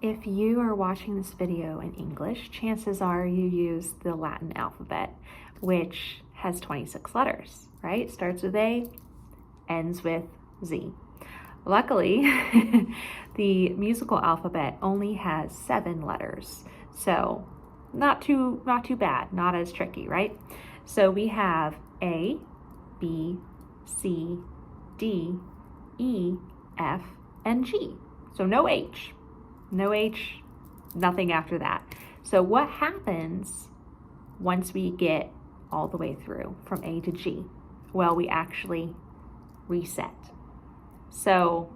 If you are watching this video in English, chances are you use the Latin alphabet, which has 26 letters, right? Starts with A, ends with Z. Luckily, the musical alphabet only has 7 letters, so not too bad, not as tricky, right? So we have A, B, C, D, E, F, and G. So no H, nothing after that. So what happens once we get all the way through from A to G? Well, we actually reset. So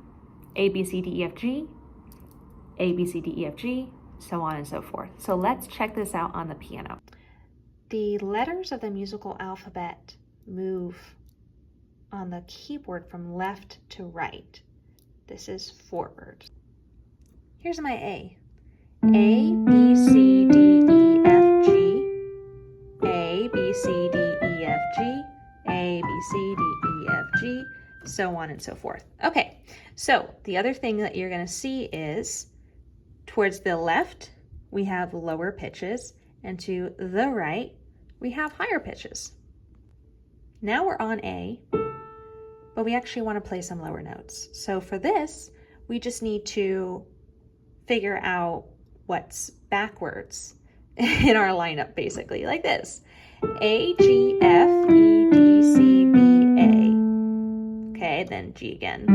A, B, C, D, E, F, G, A, B, C, D, E, F, G, so on and so forth. So let's check this out on the piano. The letters of the musical alphabet move on the keyboard from left to right. This is forward. Here's my A. A, B, C, D, E, F, G. A, B, C, D, E, F, G. A, B, C, D, E, F, G. So on and so forth. Okay, so the other thing that you're going to see is towards the left, we have lower pitches, and to the right, we have higher pitches. Now we're on A, but we actually want to play some lower notes. So for this, we just need to figure out what's backwards in our lineup, basically, like this. A, G, F, E, D, C, B, A. Okay, then G again.